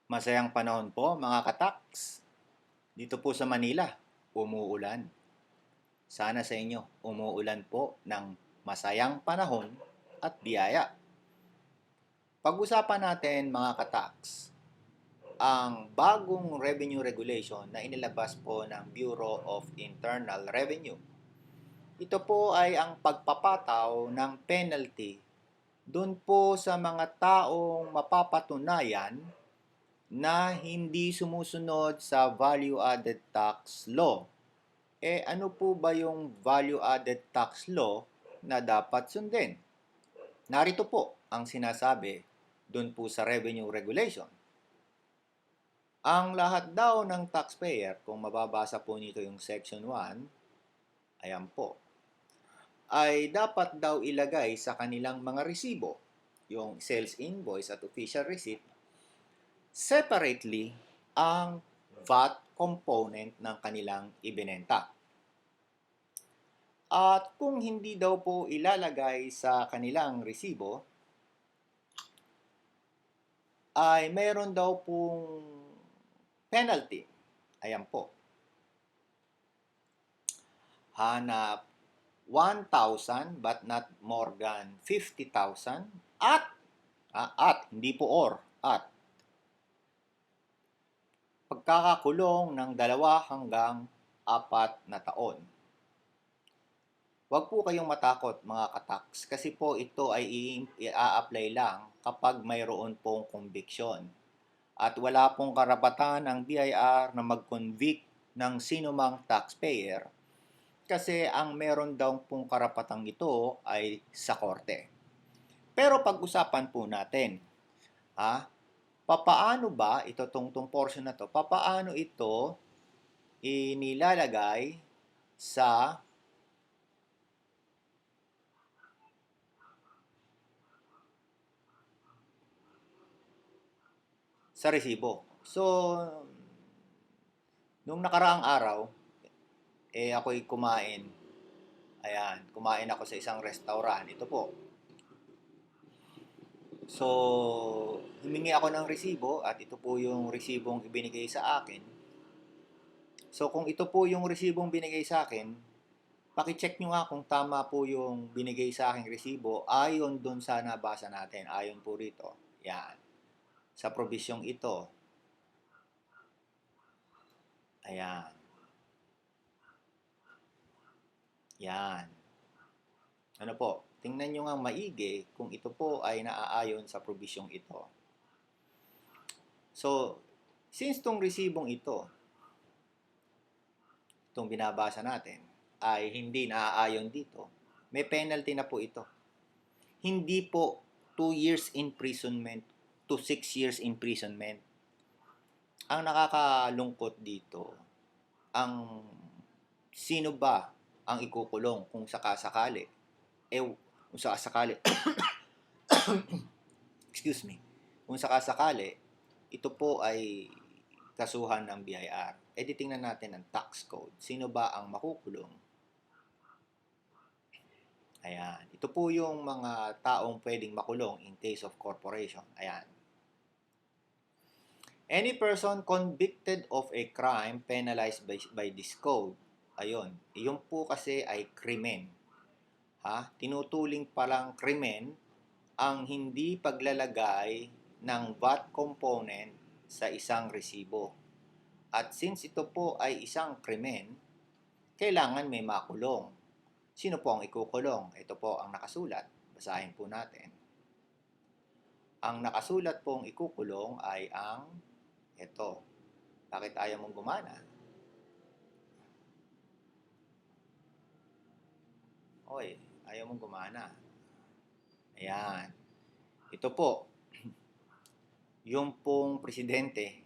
Masayang panahon po mga kataks. Dito po sa Manila, umuulan. Sana sa inyo, umuulan po ng masayang panahon at biyaya. Pag-usapan natin mga kataks, ang bagong revenue regulation na inilabas po ng Bureau of Internal Revenue. Ito po ay ang pagpapataw ng penalty doon po sa mga taong mapapatunayan na hindi sumusunod sa value-added tax law. Ano po ba yung value-added tax law na dapat sundin? Narito po ang sinasabi doon po sa revenue regulation. Ang lahat daw ng taxpayer, kung mababasa po nito yung section 1, ayan po, ay dapat daw ilagay sa kanilang mga resibo, yung sales invoice at official receipt, separately ang VAT component ng kanilang ibinenta. At kung hindi daw po ilalagay sa kanilang resibo, ay mayroon daw pong penalty. Ayan po. Hanap 1,000 but not more than 50,000 hindi po at pagkakakulong ng 2 hanggang 4 na taon. Huwag po kayong matakot mga kataks kasi po ito ay i-apply lang kapag mayroon pong conviction. At wala pong karapatan ang BIR na mag-convict ng sinumang taxpayer kasi ang meron daw pong karapatang ito ay sa korte. Pero pag-usapan po natin, papaano ba ito tong portion na to, papaano ito inilalagay sa resibo. So, nung nakaraang araw, ako'y kumain. Ayan, kumain ako sa isang restaurant. Ito po. So, humingi ako ng resibo at ito po yung resibong ibinigay sa akin. So, kung ito po yung resibong binigay sa akin, paki-check nyo nga kung tama po yung binigay sa aking resibo ayon dun sa nabasa natin. Ayon po rito. Yan. Sa probisyong ito. Ayan. Yan. Ano po? Tingnan nyo nga maigi kung ito po ay naaayon sa probisyong ito. So, since tong resibong ito, itong binabasa natin, ay hindi naaayon dito, may penalty na po ito. Hindi po 2 years imprisonment to 6 years imprisonment. Ang nakakalungkot dito, ang sino ba ang ikukulong kung sakasakali? Kung sakasakali, excuse me, kung sakasakali, ito po ay kasuhan ng BIR. Di tingnan natin ang tax code. Sino ba ang makukulong? Ayan. Ito po yung mga taong pwedeng makulong in case of corporation. Ayan. Any person convicted of a crime penalized by this code. Ayun. Iyon po kasi ay krimen. Tinutuling palang krimen ang hindi paglalagay ng VAT component sa isang resibo. At since ito po ay isang krimen, kailangan may makulong. Sino po ang ikukulong? Ito po ang nakasulat. Basahin po natin. Ang nakasulat pong ikukulong ay ang ito. Bakit ayaw mong gumana? Oy, ayaw mong gumana. Ayan. Ito po, yung pong presidente,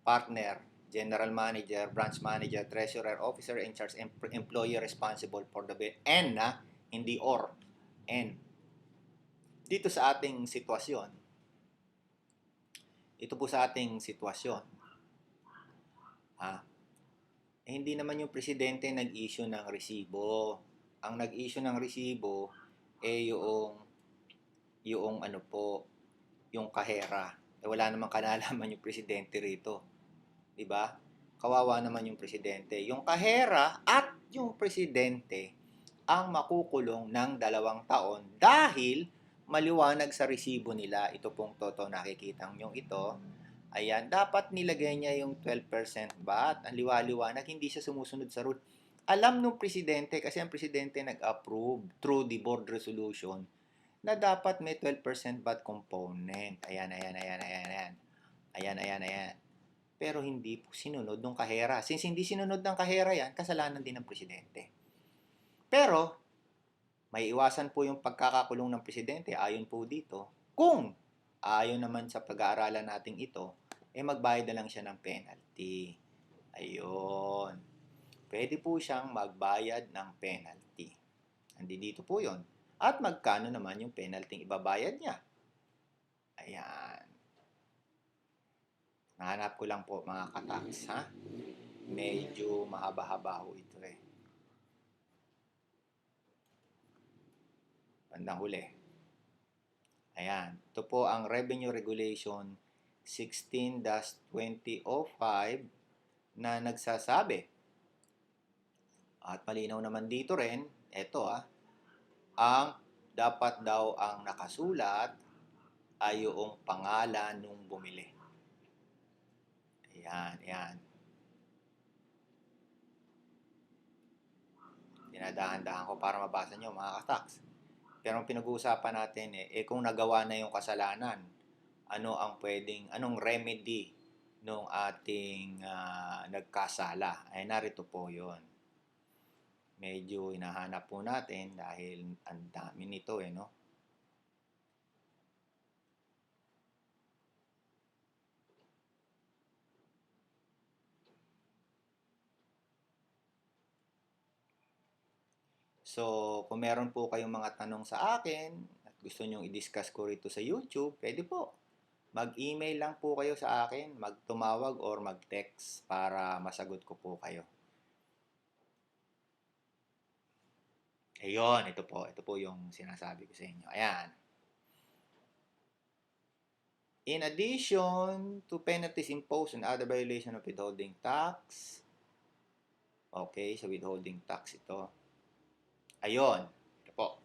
partner, general manager, branch manager, treasurer, officer in charge, employee responsible for the N hindi or. N. Dito sa ating sitwasyon, ito po sa ating sitwasyon, hindi naman yung presidente nag-issue ng resibo. Ang nag-issue ng resibo yung ano po, yung kahera, wala namang kanalaman yung presidente rito. 'Di ba? Kawawa naman yung presidente. Yung kahera at yung presidente ang makukulong ng 2 taon dahil maliwanag sa resibo nila. Ito pong totoo nakikita nyo ito. Ayan, dapat nilagay niya yung 12% VAT. Ang liwa-liwanag, hindi siya sumusunod sa rule. Alam nung presidente, kasi ang presidente nag-approve through the board resolution na dapat may 12% VAT component. Ayan, ayan, ayan, ayan, ayan. Ayan, ayan, ayan. Pero hindi po sinunod ng kahera. Since hindi sinunod ng kahera yan, kasalanan din ng presidente. Pero, may iwasan po yung pagkakakulong ng presidente ayon po dito. Kung ayon naman sa pag-aaralan natin ito, magbayad na lang siya ng penalty. Ayun. Pwede po siyang magbayad ng penalty. Dito po yon. At magkano naman yung penalty ibabayad niya? Ayan. Nahanap ko lang po mga kataks, ha? Medyo mahaba-haba ho ito eh. Bandang huli. Ayan. Ito po ang Revenue Regulation 16-2005 na nagsasabi. At malinaw naman dito rin, ito ang dapat daw ang nakasulat ay yung pangalan nung bumili. Ayan, ayan. Dinadahan-dahan ko para mabasa nyo mga kataks. Pero ang pinag-uusapan natin kung nagawa na yung kasalanan, ano ang pwedeng, anong remedy nung ating nagkasala. Ay narito po yon. Medyo hinahanap po natin dahil ang dami nito no? So, kung meron po kayong mga tanong sa akin at gusto nyong i-discuss ko rito sa YouTube, pwede po. Mag-email lang po kayo sa akin, magtumawag or mag-text para masagot ko po kayo. Ayun, ito po. Ito po yung sinasabi ko sa inyo. Ayan. In addition to penalties imposed on other violation of withholding tax, okay, so withholding tax ito. Ayun, ito po.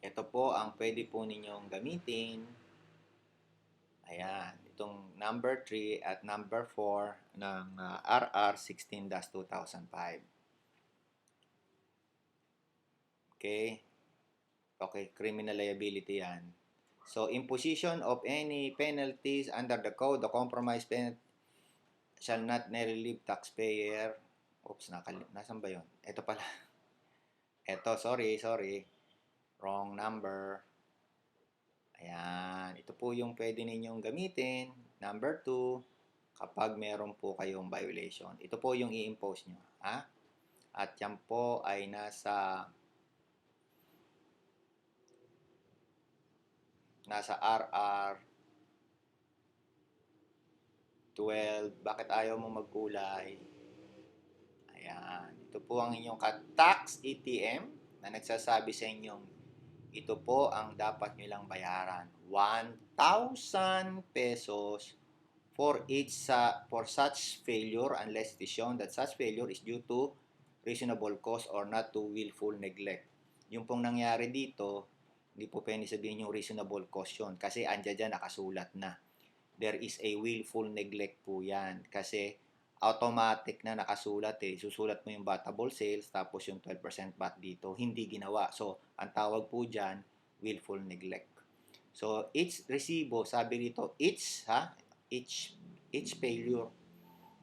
Ito po ang pwede po ninyong gamitin. Ayan, itong number 3 at number 4 ng RR 16-2005. Okay? Okay, criminal liability yan. So, imposition of any penalties under the code, the compromise penalty shall not relieve taxpayer. Oops, nasan ba yun? Ito pala. Ito, sorry. Wrong number. Ayan, ito po yung pwede ninyong gamitin. Number 2, kapag meron po kayong violation. Ito po yung i-impose nyo. Ha? At yan po ay nasa RR 12. Bakit ayaw mo magkulay? Ayan. Ito po ang inyong tax ATM na nagsasabi sa inyong ito po ang dapat nyo lang bayaran. 1,000 pesos for such failure unless it is shown that such failure is due to reasonable cause or not to willful neglect. Yung pong nangyari dito, hindi po pwede sabihin yung reasonable cause yun kasi andyan dyan nakasulat na. There is a willful neglect po yan kasi automatic na nakasulat susulat mo yung batable sales tapos yung 12% VAT dito, hindi ginawa. So, ang tawag po dyan, willful neglect. So, each resibo, sabi dito, each failure,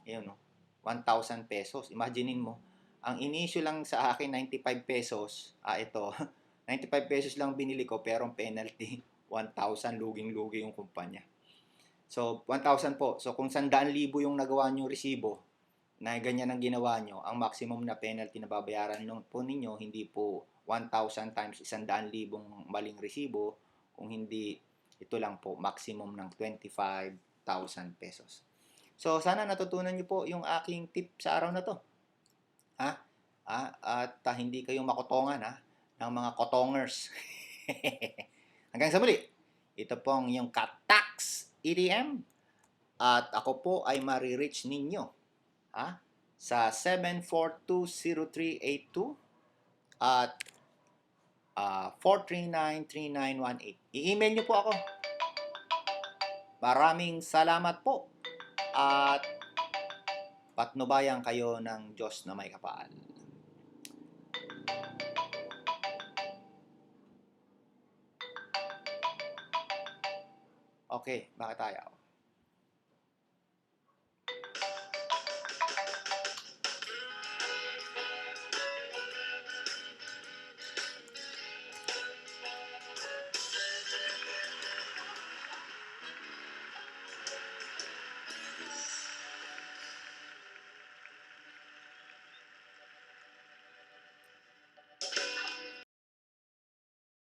ayun 1,000 pesos. Imaginein mo, ang inisyo lang sa akin 95 pesos, ito, 95 pesos lang binili ko pero ang penalty 1,000, luging-lugi yung kumpanya. So, 1,000 po. So, kung 100,000 yung nagawa nyo resibo, na ganyan ang ginawa nyo, ang maximum na penalty na babayaran po ninyo, hindi po 1,000 times 100,000 maling resibo, kung hindi, ito lang po, maximum ng 25,000 pesos. So, sana natutunan nyo po yung aking tip sa araw na to. At hindi kayong makotongan ng mga kotongers. Hanggang sa muli, ito pong yung Katax EDM at ako po ay marireach ninyo sa 7420382 at 4393918. I-email nyo po ako. Maraming salamat po at patnubayan kayo ng Diyos na may kapal. Okay, bakit tayo?